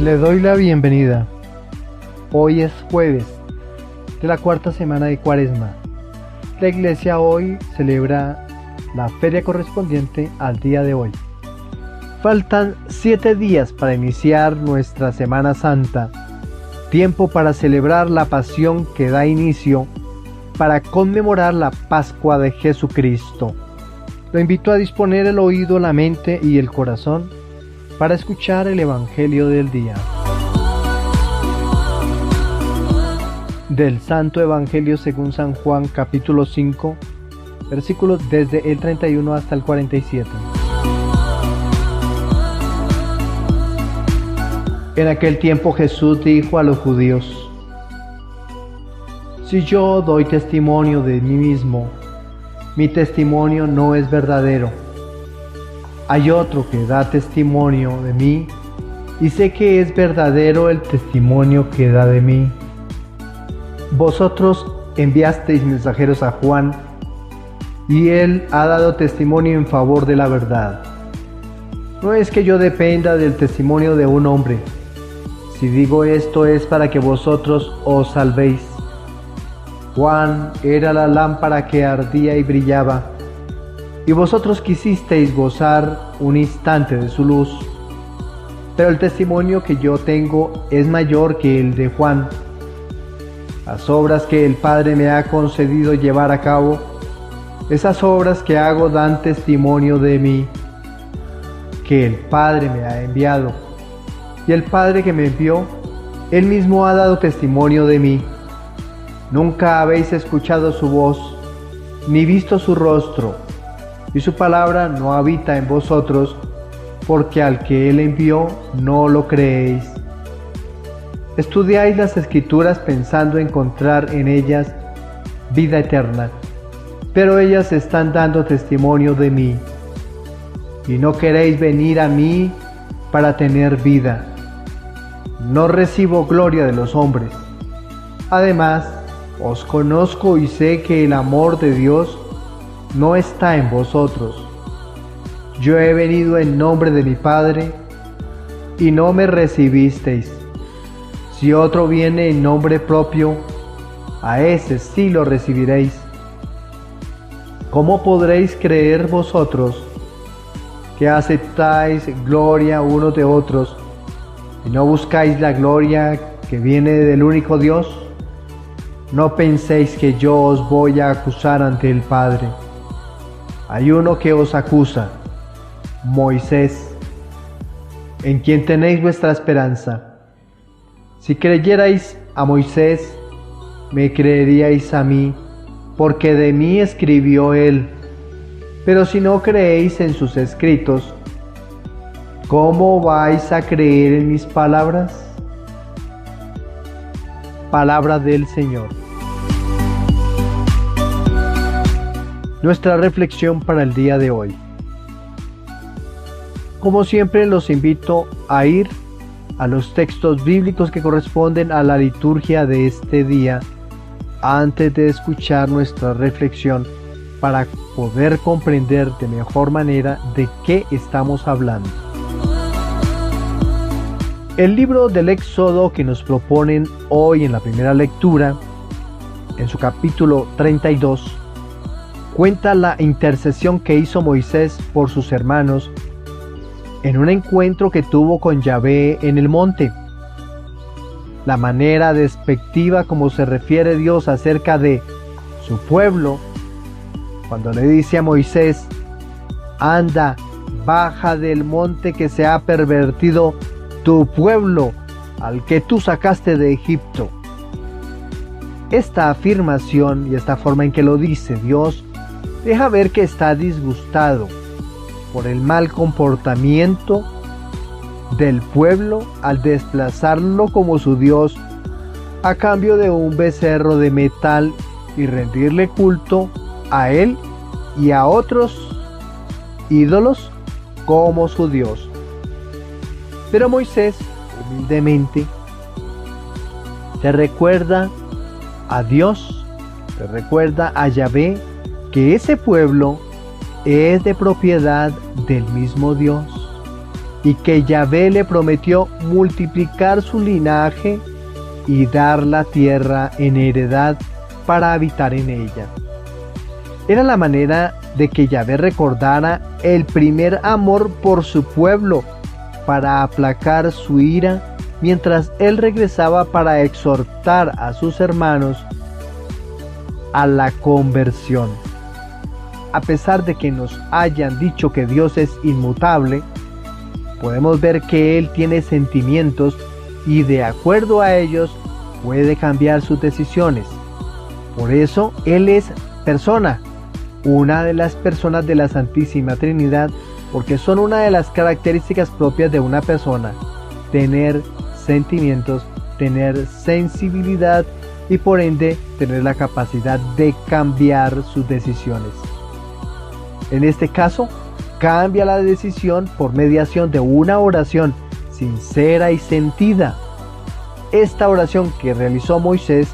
Le doy la bienvenida. Hoy es jueves de la cuarta semana de Cuaresma. La iglesia hoy celebra la feria correspondiente al día de hoy. Faltan 7 días para iniciar nuestra Semana Santa, tiempo para celebrar la pasión que da inicio para conmemorar la Pascua de Jesucristo. Lo invito a disponer el oído, la mente y el corazón para escuchar el Evangelio del día. Del Santo Evangelio según San Juan, capítulo 5, versículos desde el 31 hasta el 47. En aquel tiempo Jesús dijo a los judíos: si yo doy testimonio de mí mismo, mi testimonio no es verdadero. Hay otro que da testimonio de mí, y sé que es verdadero el testimonio que da de mí. Vosotros enviasteis mensajeros a Juan, y él ha dado testimonio en favor de la verdad. No es que yo dependa del testimonio de un hombre. Si digo esto es para que vosotros os salvéis. Juan era la lámpara que ardía y brillaba, y vosotros quisisteis gozar un instante de su luz. Pero el testimonio que yo tengo es mayor que el de Juan. Las obras que el Padre me ha concedido llevar a cabo, esas obras que hago dan testimonio de mí, que el Padre me ha enviado. Y el Padre que me envió, Él mismo ha dado testimonio de mí. Nunca habéis escuchado su voz, ni visto su rostro, y su palabra no habita en vosotros, porque al que Él envió no lo creéis. Estudiáis las Escrituras pensando encontrar en ellas vida eterna, pero ellas están dando testimonio de mí, y no queréis venir a mí para tener vida. No recibo gloria de los hombres. Además, os conozco y sé que el amor de Dios no está en vosotros. Yo he venido en nombre de mi Padre y no me recibisteis. Si otro viene en nombre propio, a ese sí lo recibiréis. ¿Cómo podréis creer vosotros que aceptáis gloria unos de otros y no buscáis la gloria que viene del único Dios? No penséis que yo os voy a acusar ante el Padre. Hay uno que os acusa, Moisés, en quien tenéis vuestra esperanza. Si creyerais a Moisés, me creeríais a mí, porque de mí escribió él. Pero si no creéis en sus escritos, ¿cómo vais a creer en mis palabras? Palabra del Señor. Nuestra reflexión para el día de hoy. Como siempre, los invito a ir a los textos bíblicos que corresponden a la liturgia de este día antes de escuchar nuestra reflexión para poder comprender de mejor manera de qué estamos hablando. El libro del Éxodo que nos proponen hoy en la primera lectura, en su capítulo 32, cuenta la intercesión que hizo Moisés por sus hermanos en un encuentro que tuvo con Yahvé en el monte. La manera despectiva como se refiere Dios acerca de su pueblo, cuando le dice a Moisés: anda, baja del monte que se ha pervertido tu pueblo, al que tú sacaste de Egipto. Esta afirmación y esta forma en que lo dice Dios deja ver que está disgustado por el mal comportamiento del pueblo al desplazarlo como su Dios a cambio de un becerro de metal y rendirle culto a él y a otros ídolos como su Dios. Pero Moisés, humildemente, te recuerda a Dios, te recuerda a Yahvé que ese pueblo es de propiedad del mismo Dios. y que Yahvé le prometió multiplicar su linaje y dar la tierra en heredad para habitar en ella. Era la manera de que Yahvé recordara el primer amor por su pueblo para aplacar su ira mientras él regresaba para exhortar a sus hermanos a la conversión. A pesar de que nos hayan dicho que Dios es inmutable, podemos ver que Él tiene sentimientos y de acuerdo a ellos puede cambiar sus decisiones. Por eso Él es persona, una de las personas de la Santísima Trinidad, porque son una de las características propias de una persona: tener sentimientos, tener sensibilidad y por ende tener la capacidad de cambiar sus decisiones. En este caso, cambia la decisión por mediación de una oración sincera y sentida. Esta oración que realizó Moisés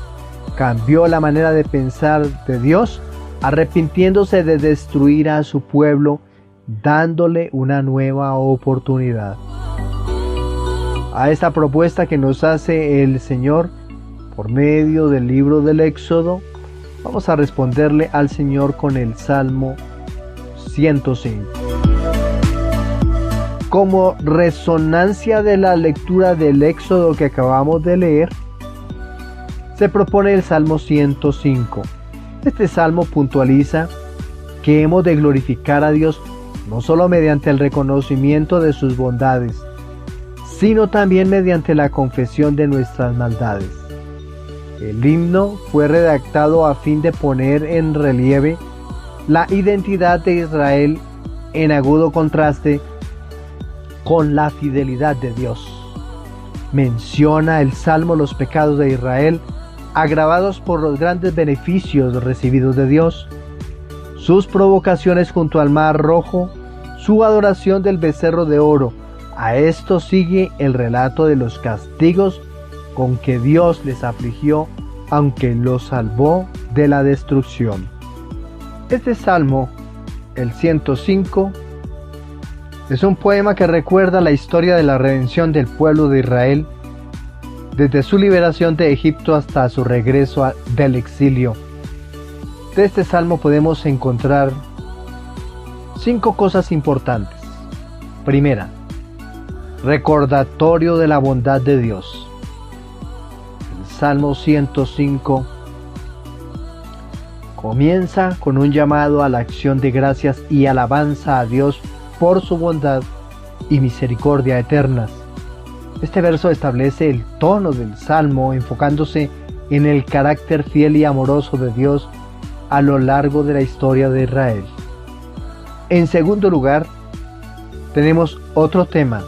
cambió la manera de pensar de Dios, arrepintiéndose de destruir a su pueblo, dándole una nueva oportunidad. A esta propuesta que nos hace el Señor por medio del libro del Éxodo, vamos a responderle al Señor con el Salmo 105. Como resonancia de la lectura del Éxodo que acabamos de leer, se propone el Salmo 105. Este salmo puntualiza que hemos de glorificar a Dios no solo mediante el reconocimiento de sus bondades, sino también mediante la confesión de nuestras maldades. El himno fue redactado a fin de poner en relieve la identidad de Israel en agudo contraste con la fidelidad de Dios. Menciona el Salmo los pecados de Israel, agravados por los grandes beneficios recibidos de Dios, sus provocaciones junto al Mar Rojo, su adoración del becerro de oro. A esto sigue el relato de los castigos con que Dios les afligió, aunque los salvó de la destrucción. Este salmo, el 105, es un poema que recuerda la historia de la redención del pueblo de Israel desde su liberación de Egipto hasta su regreso del exilio. De este salmo podemos encontrar 5 cosas importantes. Primera, recordatorio de la bondad de Dios. El Salmo 105 comienza con un llamado a la acción de gracias y alabanza a Dios por su bondad y misericordia eternas. Este verso establece el tono del salmo, enfocándose en el carácter fiel y amoroso de Dios a lo largo de la historia de Israel. En segundo lugar, tenemos otro tema: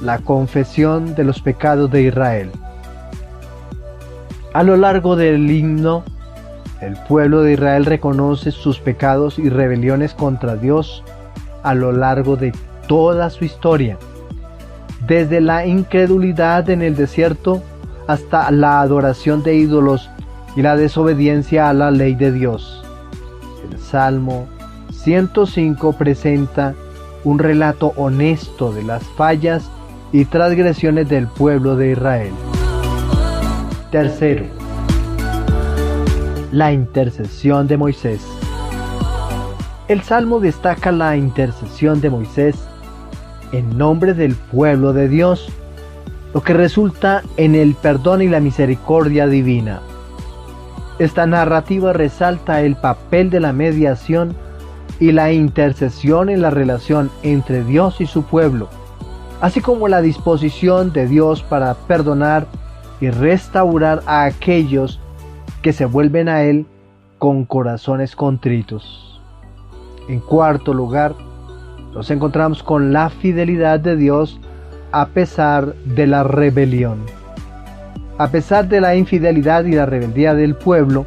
la confesión de los pecados de Israel. A lo largo del himno, el pueblo de Israel reconoce sus pecados y rebeliones contra Dios a lo largo de toda su historia, desde la incredulidad en el desierto hasta la adoración de ídolos y la desobediencia a la ley de Dios. El Salmo 105 presenta un relato honesto de las fallas y transgresiones del pueblo de Israel. Tercero, la intercesión de Moisés. El Salmo destaca la intercesión de Moisés en nombre del pueblo de Dios, lo que resulta en el perdón y la misericordia divina. Esta narrativa resalta el papel de la mediación y la intercesión en la relación entre Dios y su pueblo, así como la disposición de Dios para perdonar y restaurar a aquellos que se vuelven a Él con corazones contritos. En cuarto lugar, nos encontramos con la fidelidad de Dios a pesar de la rebelión. A pesar de la infidelidad y la rebeldía del pueblo,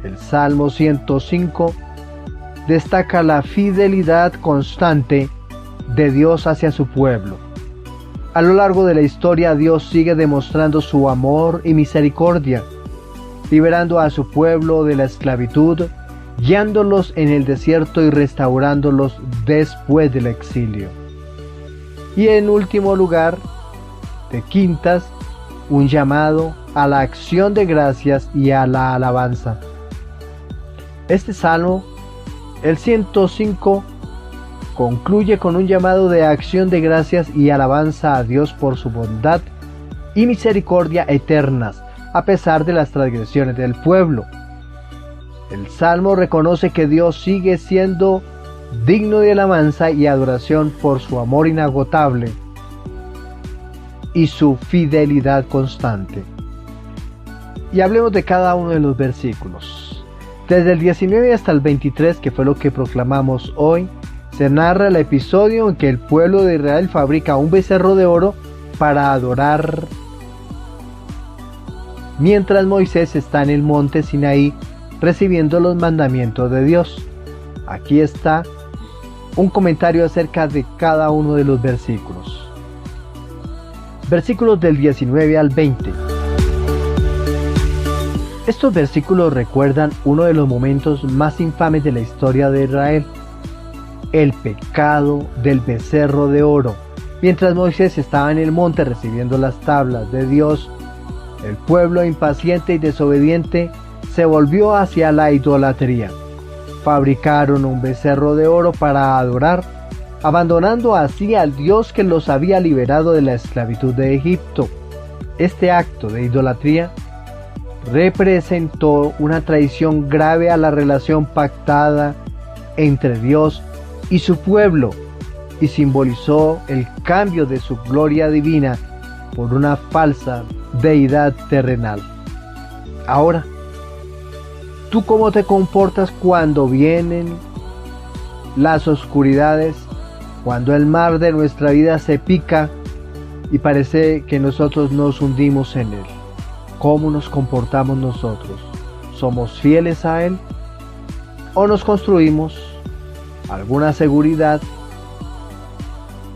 el Salmo 105 destaca la fidelidad constante de Dios hacia su pueblo. A lo largo de la historia, Dios sigue demostrando su amor y misericordia, liberando a su pueblo de la esclavitud, guiándolos en el desierto y restaurándolos después del exilio. Y en último lugar, de quintas, un llamado a la acción de gracias y a la alabanza. Este salmo, el 105, concluye con un llamado de acción de gracias y alabanza a Dios por su bondad y misericordia eternas, a pesar de las transgresiones del pueblo. El salmo reconoce que Dios sigue siendo digno de alabanza y adoración por su amor inagotable y su fidelidad constante. Y hablemos de cada uno de los versículos. Desde el 19 hasta el 23, que fue lo que proclamamos hoy, se narra el episodio en que el pueblo de Israel fabrica un becerro de oro para adorar, mientras Moisés está en el monte Sinaí recibiendo los mandamientos de Dios. Aquí está un comentario acerca de cada uno de los versículos. Versículos del 19 al 20. Estos versículos recuerdan uno de los momentos más infames de la historia de Israel, el pecado del becerro de oro. Mientras Moisés estaba en el monte recibiendo las tablas de Dios, el pueblo impaciente y desobediente se volvió hacia la idolatría. Fabricaron un becerro de oro para adorar, abandonando así al Dios que los había liberado de la esclavitud de Egipto. Este acto de idolatría representó una traición grave a la relación pactada entre Dios y su pueblo y simbolizó el cambio de su gloria divina por una falsa deidad terrenal. Ahora, ¿tú cómo te comportas cuando vienen las oscuridades, cuando el mar de nuestra vida se pica y parece que nosotros nos hundimos en él? ¿Cómo nos comportamos nosotros? ¿Somos fieles a él? ¿O nos construimos alguna seguridad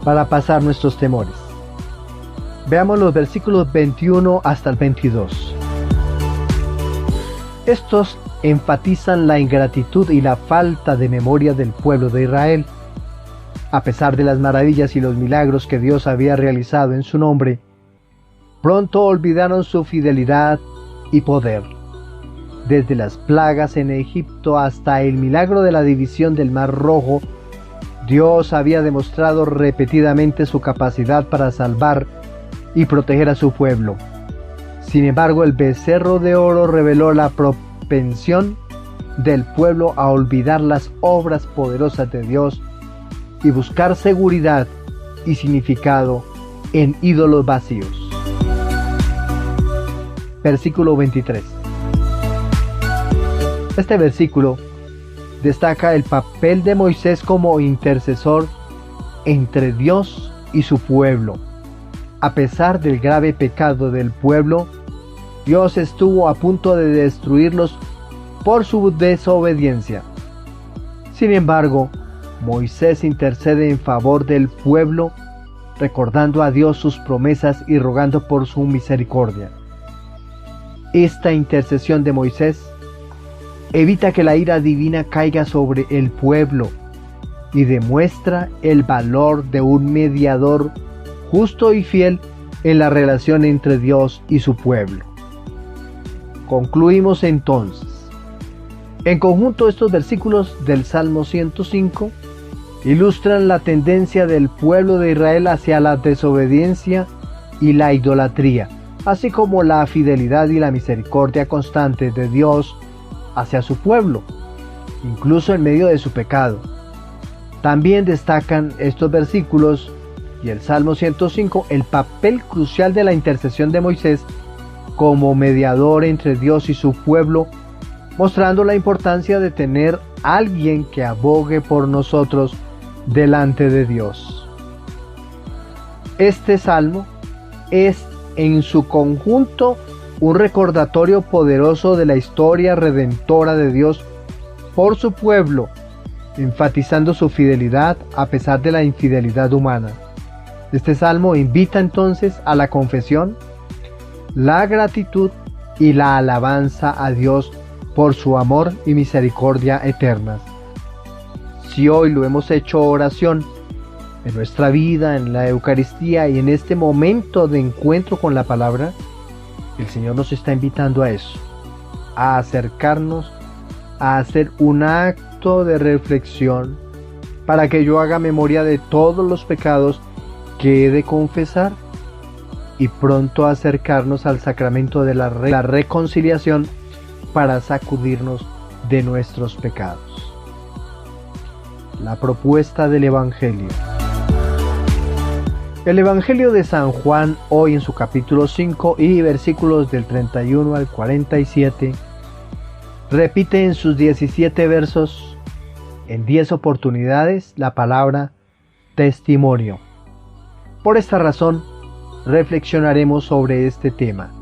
para pasar nuestros temores? Veamos los versículos 21 hasta el 22. Estos enfatizan la ingratitud y la falta de memoria del pueblo de Israel. A pesar de las maravillas y los milagros que Dios había realizado en su nombre, pronto olvidaron su fidelidad y poder. Desde las plagas en Egipto hasta el milagro de la división del Mar Rojo, Dios había demostrado repetidamente su capacidad para salvar y proteger a su pueblo. Sin embargo, el becerro de oro reveló la propensión del pueblo a olvidar las obras poderosas de Dios y buscar seguridad y significado en ídolos vacíos. Versículo 23. Este versículo destaca el papel de Moisés como intercesor entre Dios y su pueblo. A pesar del grave pecado del pueblo, Dios estuvo a punto de destruirlos por su desobediencia. Sin embargo, Moisés intercede en favor del pueblo, recordando a Dios sus promesas y rogando por su misericordia. Esta intercesión de Moisés evita que la ira divina caiga sobre el pueblo y demuestra el valor de un mediador justo y fiel en la relación entre Dios y su pueblo. Concluimos entonces. En conjunto, estos versículos del Salmo 105 ilustran la tendencia del pueblo de Israel hacia la desobediencia y la idolatría, así como la fidelidad y la misericordia constante de Dios hacia su pueblo, incluso en medio de su pecado. También destacan estos versículos y el Salmo 105 el papel crucial de la intercesión de Moisés como mediador entre Dios y su pueblo, mostrando la importancia de tener alguien que abogue por nosotros delante de Dios. Este salmo es en su conjunto un recordatorio poderoso de la historia redentora de Dios por su pueblo, enfatizando su fidelidad a pesar de la infidelidad humana. Este salmo invita entonces a la confesión, la gratitud y la alabanza a Dios por su amor y misericordia eternas. Si hoy lo hemos hecho oración, en nuestra vida, en la Eucaristía y en este momento de encuentro con la palabra, el Señor nos está invitando a eso, a acercarnos, a hacer un acto de reflexión para que yo haga memoria de todos los pecados que he de confesar y pronto acercarnos al sacramento de la reconciliación para sacudirnos de nuestros pecados. La propuesta del Evangelio. El Evangelio de San Juan, hoy en su capítulo 5 y versículos del 31 al 47, repite en sus 17 versos, en 10 oportunidades, la palabra testimonio. Por esta razón, reflexionaremos sobre este tema.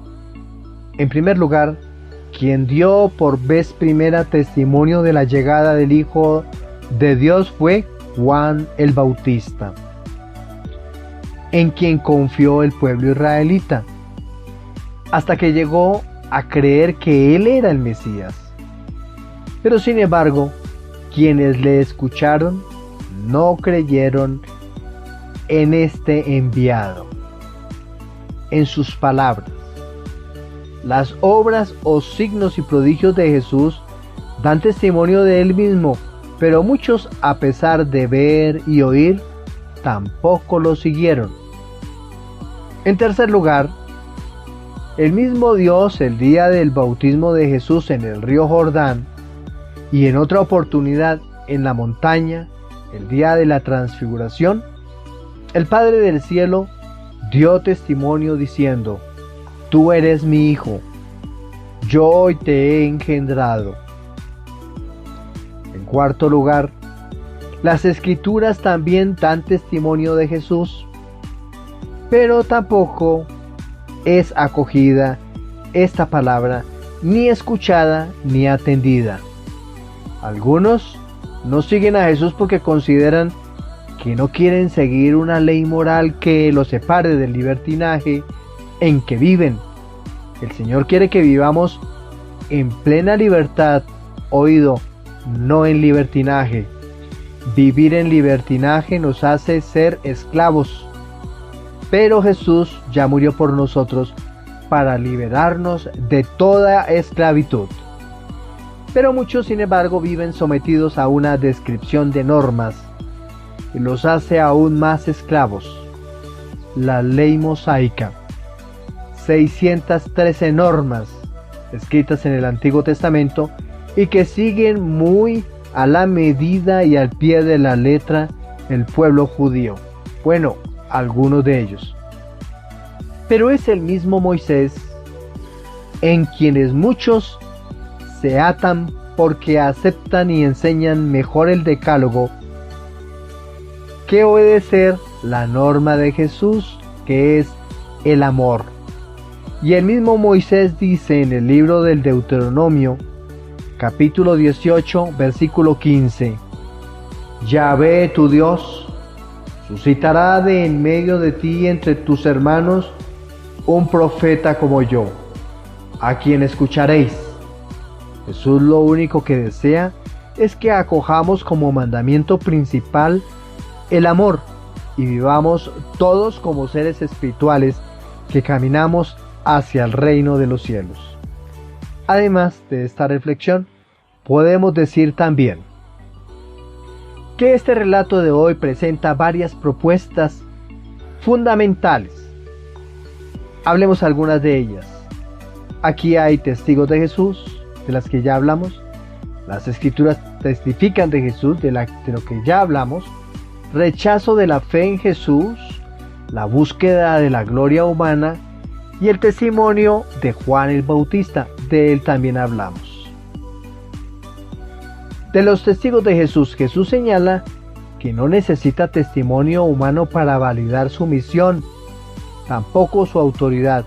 En primer lugar, quien dio por vez primera testimonio de la llegada del Hijo de Dios fue Juan el Bautista, en quien confió el pueblo israelita, hasta que llegó a creer que él era el Mesías. Pero sin embargo, quienes le escucharon no creyeron en este enviado, en sus palabras. Las obras o signos y prodigios de Jesús dan testimonio de él mismo, pero muchos, a pesar de ver y oír, tampoco lo siguieron. En tercer lugar, el mismo Dios, el día del bautismo de Jesús en el río Jordán y en otra oportunidad en la montaña, el día de la transfiguración, el Padre del cielo dio testimonio diciendo: Tú eres mi Hijo, yo hoy te he engendrado. En cuarto lugar, las Escrituras también dan testimonio de Jesús, pero tampoco es acogida esta palabra, ni escuchada ni atendida. Algunos no siguen a Jesús porque consideran que no quieren seguir una ley moral que los separe del libertinaje en que viven. El Señor quiere que vivamos en plena libertad, oído, no en libertinaje. Vivir en libertinaje nos hace ser esclavos. Pero Jesús ya murió por nosotros para liberarnos de toda esclavitud. Pero muchos, sin embargo, viven sometidos a una descripción de normas y los hace aún más esclavos. La ley mosaica, 613 normas escritas en el Antiguo Testamento y que siguen muy a la medida y al pie de la letra el pueblo judío. Bueno, algunos de ellos. Pero es el mismo Moisés en quienes muchos se atan porque aceptan y enseñan mejor el decálogo que obedecer la norma de Jesús, que es el amor. Y el mismo Moisés dice en el libro del Deuteronomio, capítulo 18, versículo 15: Yahvé tu Dios suscitará de en medio de ti entre tus hermanos un profeta como yo, a quien escucharéis. Jesús lo único que desea es que acojamos como mandamiento principal el amor y vivamos todos como seres espirituales que caminamos hacia el reino de los cielos. Además de esta reflexión, podemos decir también que este relato de hoy presenta varias propuestas fundamentales. Hablemos algunas de ellas. Aquí hay testigos de Jesús, de las que ya hablamos. Las Escrituras testifican de Jesús, de lo que ya hablamos. Rechazo de la fe en Jesús, la búsqueda de la gloria humana y el testimonio de Juan el Bautista, de él también hablamos. De los testigos de Jesús, Jesús señala que no necesita testimonio humano para validar su misión, tampoco su autoridad,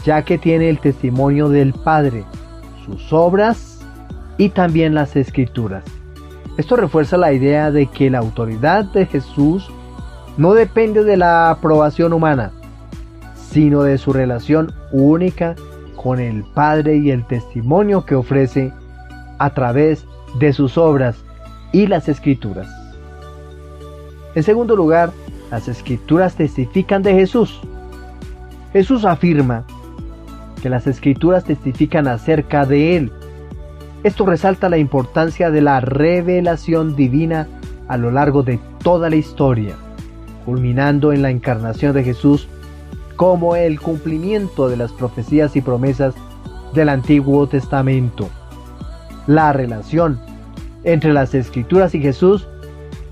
ya que tiene el testimonio del Padre, sus obras y también las Escrituras. Esto refuerza la idea de que la autoridad de Jesús no depende de la aprobación humana, sino de su relación única con el Padre y el testimonio que ofrece a través de sus obras y las Escrituras. En segundo lugar, las Escrituras testifican de Jesús. Jesús afirma que las Escrituras testifican acerca de Él. Esto resalta la importancia de la revelación divina a lo largo de toda la historia, culminando en la encarnación de Jesús como el cumplimiento de las profecías y promesas del Antiguo Testamento. La relación entre las Escrituras y Jesús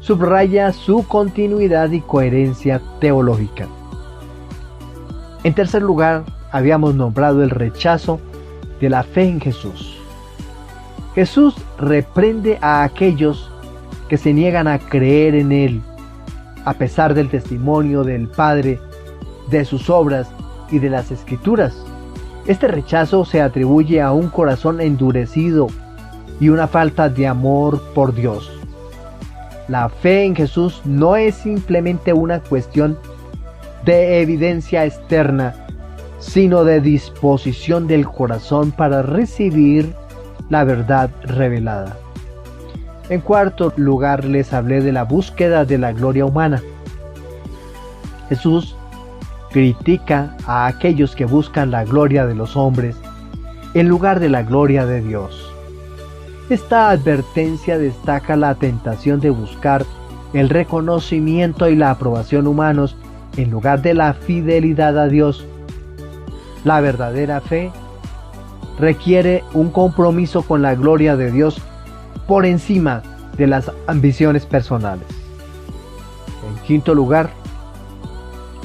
subraya su continuidad y coherencia teológica. En tercer lugar, habíamos nombrado el rechazo de la fe en Jesús. Jesús reprende a aquellos que se niegan a creer en Él, a pesar del testimonio del Padre, de sus obras y de las Escrituras. Este rechazo se atribuye a un corazón endurecido y una falta de amor por Dios. La fe en Jesús no es simplemente una cuestión de evidencia externa, sino de disposición del corazón para recibir la verdad revelada. En cuarto lugar, les hablé de la búsqueda de la gloria humana. Jesús critica a aquellos que buscan la gloria de los hombres en lugar de la gloria de Dios. Esta advertencia destaca la tentación de buscar el reconocimiento y la aprobación humanos en lugar de la fidelidad a Dios. La verdadera fe requiere un compromiso con la gloria de Dios por encima de las ambiciones personales. En quinto lugar,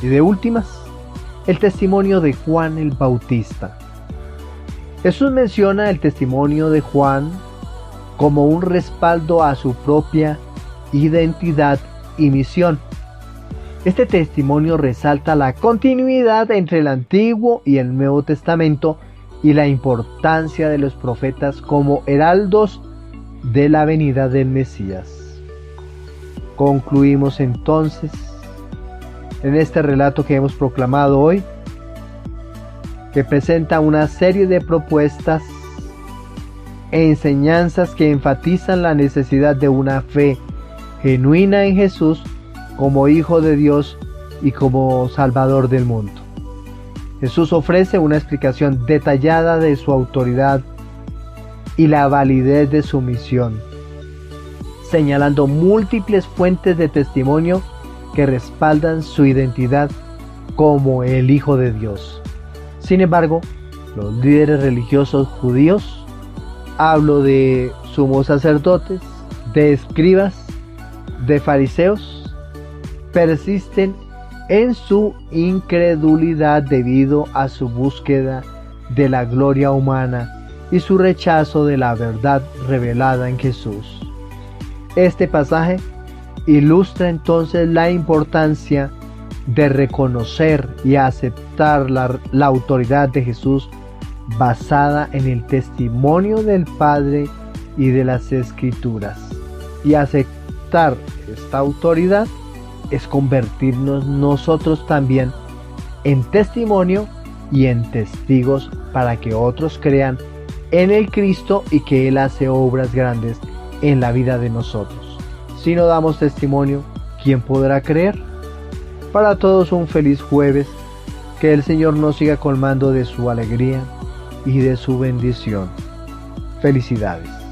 y de últimas, el testimonio de Juan el Bautista. Jesús menciona el testimonio de Juan como un respaldo a su propia identidad y misión. Este testimonio resalta la continuidad entre el Antiguo y el Nuevo Testamento y la importancia de los profetas como heraldos de la venida del Mesías. Concluimos entonces en este relato que hemos proclamado hoy, que presenta una serie de propuestas e enseñanzas que enfatizan la necesidad de una fe genuina en Jesús como Hijo de Dios y como Salvador del mundo. Jesús ofrece una explicación detallada de su autoridad y la validez de su misión, señalando múltiples fuentes de testimonio que respaldan su identidad como el Hijo de Dios. Sin embargo, los líderes religiosos judíos, hablo de sumos sacerdotes, de escribas, de fariseos, persisten en su incredulidad debido a su búsqueda de la gloria humana y su rechazo de la verdad revelada en Jesús. Este pasaje ilustra entonces la importancia de reconocer y aceptar la autoridad de Jesús basada en el testimonio del Padre y de las Escrituras. Y aceptar esta autoridad es convertirnos nosotros también en testimonio y en testigos para que otros crean en el Cristo y que Él hace obras grandes en la vida de nosotros. Si no damos testimonio, ¿quién podrá creer? Para todos un feliz jueves, que el Señor nos siga colmando de su alegría y de su bendición. Felicidades.